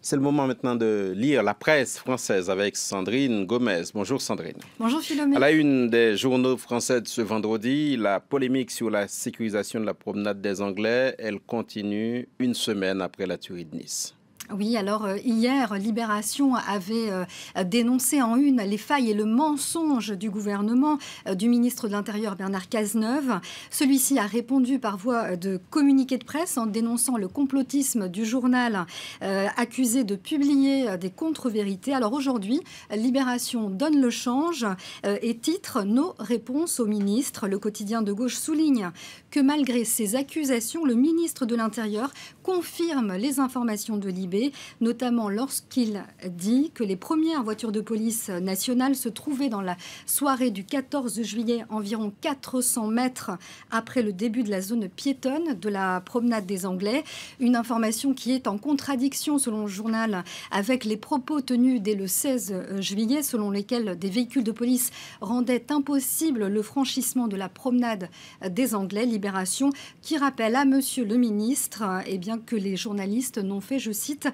C'est le moment maintenant de lire la presse française avec Sandrine Gomez. Bonjour Sandrine. Bonjour Philomène. À la une des journaux français de ce vendredi, la polémique sur la sécurisation de la promenade des Anglais, elle continue une semaine après la tuerie de Nice. Oui, alors hier, Libération avait dénoncé en une les failles et le mensonge du gouvernement du ministre de l'Intérieur Bernard Cazeneuve. Celui-ci a répondu par voie de communiqué de presse en dénonçant le complotisme du journal accusé de publier des contre-vérités. Alors aujourd'hui, Libération donne le change et titre « Nos réponses au ministre ». Le quotidien de gauche souligne que malgré ces accusations, le ministre de l'Intérieur confirme les informations de Libé, notamment lorsqu'il dit que les premières voitures de police nationale se trouvaient dans la soirée du 14 juillet, environ 400 mètres après le début de la zone piétonne de la promenade des Anglais. Une information qui est en contradiction, selon le journal, avec les propos tenus dès le 16 juillet, selon lesquels des véhicules de police rendaient impossible le franchissement de la promenade des Anglais. Libération qui rappelle à monsieur le ministre que les journalistes n'ont fait, je cite,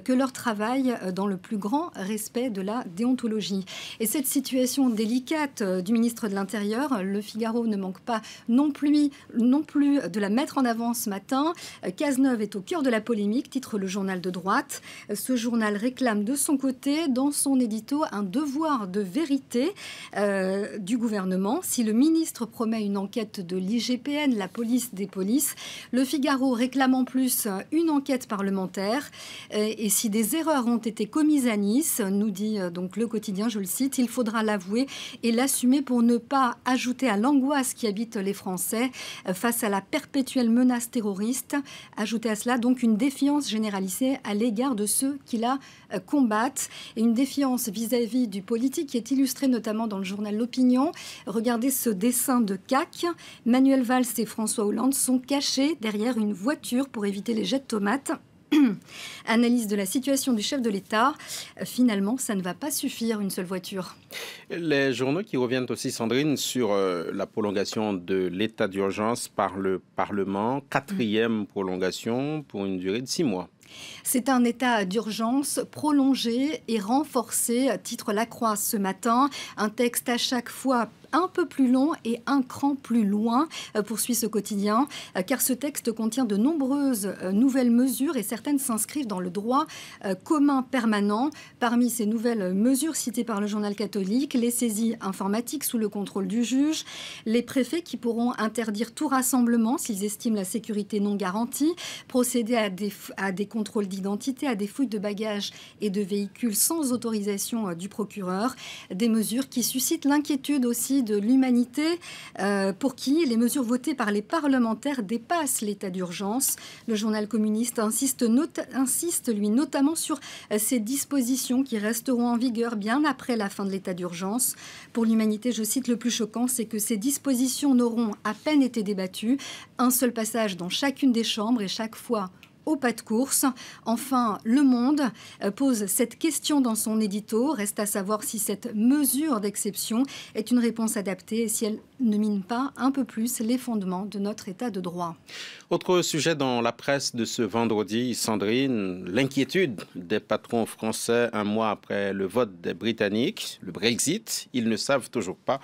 que leur travail dans le plus grand respect de la déontologie. Et cette situation délicate du ministre de l'Intérieur, Le Figaro ne manque pas non plus de la mettre en avant ce matin. Cazeneuve est au cœur de la polémique, titre le journal de droite. Ce journal réclame de son côté, dans son édito, un devoir de vérité du gouvernement. Si le ministre promet une enquête de l'IGPN, la police des polices, Le Figaro réclame en plus une enquête parlementaire. Et si des erreurs ont été commises à Nice, nous dit donc le quotidien, je le cite, il faudra l'avouer et l'assumer pour ne pas ajouter à l'angoisse qui habite les Français face à la perpétuelle menace terroriste. Ajouter à cela donc une défiance généralisée à l'égard de ceux qui la combattent et une défiance vis-à-vis du politique qui est illustrée notamment dans le journal L'Opinion. Regardez ce dessin de CAC. Manuel Valls et François Hollande sont cachés derrière une voiture pour éviter les jets de tomates. Analyse de la situation du chef de l'État. Finalement, ça ne va pas suffire, une seule voiture. Les journaux qui reviennent aussi, Sandrine, sur la prolongation de l'état d'urgence par le Parlement. Quatrième prolongation pour une durée de 6 mois. C'est un état d'urgence prolongé et renforcé, titre La Croix ce matin. Un texte à chaque fois un peu plus long et un cran plus loin, poursuit ce quotidien, car ce texte contient de nombreuses nouvelles mesures et certaines s'inscrivent dans le droit commun permanent. Parmi ces nouvelles mesures citées par le journal catholique, les saisies informatiques sous le contrôle du juge, les préfets qui pourront interdire tout rassemblement s'ils estiment la sécurité non garantie, procéder à des contrôles d'identité, à des fouilles de bagages et de véhicules sans autorisation du procureur, des mesures qui suscitent l'inquiétude aussi de l'humanité, pour qui les mesures votées par les parlementaires dépassent l'état d'urgence. Le journal communiste insiste lui notamment sur ces dispositions qui resteront en vigueur bien après la fin de l'état d'urgence. Pour l'humanité, je cite, le plus choquant, c'est que ces dispositions n'auront à peine été débattues. Un seul passage dans chacune des chambres et chaque fois au pas de course. Enfin, Le Monde pose cette question dans son édito. Reste à savoir si cette mesure d'exception est une réponse adaptée et si elle ne mine pas un peu plus les fondements de notre état de droit. Autre sujet dans la presse de ce vendredi, Sandrine, l'inquiétude des patrons français un mois après le vote des Britanniques, le Brexit. Ils ne savent toujours pas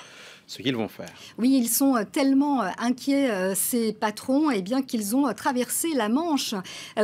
ce qu'ils vont faire. Oui, ils sont tellement inquiets, ces patrons, qu'ils ont traversé la Manche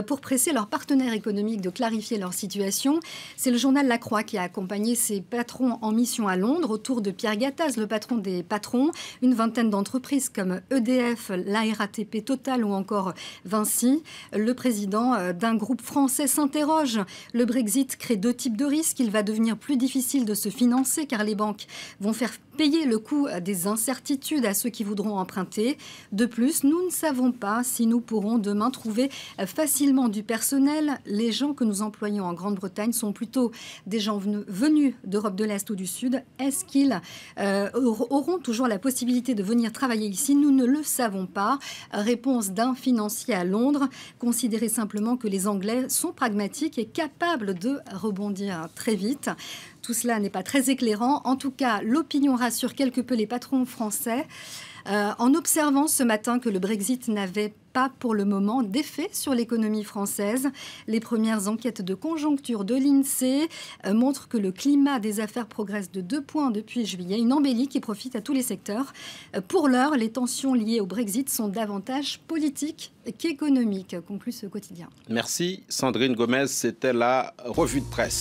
pour presser leurs partenaires économiques de clarifier leur situation. C'est le journal La Croix qui a accompagné ces patrons en mission à Londres, autour de Pierre Gattaz, le patron des patrons. Une vingtaine d'entreprises comme EDF, la RATP, Total ou encore Vinci. Le président d'un groupe français s'interroge. Le Brexit crée 2 types de risques. Il va devenir plus difficile de se financer car les banques vont faire payer le coût des incertitudes à ceux qui voudront emprunter. De plus, nous ne savons pas si nous pourrons demain trouver facilement du personnel. Les gens que nous employons en Grande-Bretagne sont plutôt des gens venus d'Europe de l'Est ou du Sud. Est-ce qu'ils auront toujours la possibilité de venir travailler ici? Nous ne le savons pas. Réponse d'un financier à Londres. Considérez simplement que les Anglais sont pragmatiques et capables de rebondir très vite. Tout cela n'est pas très éclairant. En tout cas, l'opinion rassure quelque peu les patrons français. en observant ce matin que le Brexit n'avait pas pour le moment d'effet sur l'économie française. Les premières enquêtes de conjoncture de l'INSEE montrent que le climat des affaires progresse de 2 points depuis juillet, une embellie qui profite à tous les secteurs. Pour l'heure, les tensions liées au Brexit sont davantage politiques qu'économiques, conclut ce quotidien. Merci Sandrine Gomez, c'était la revue de presse.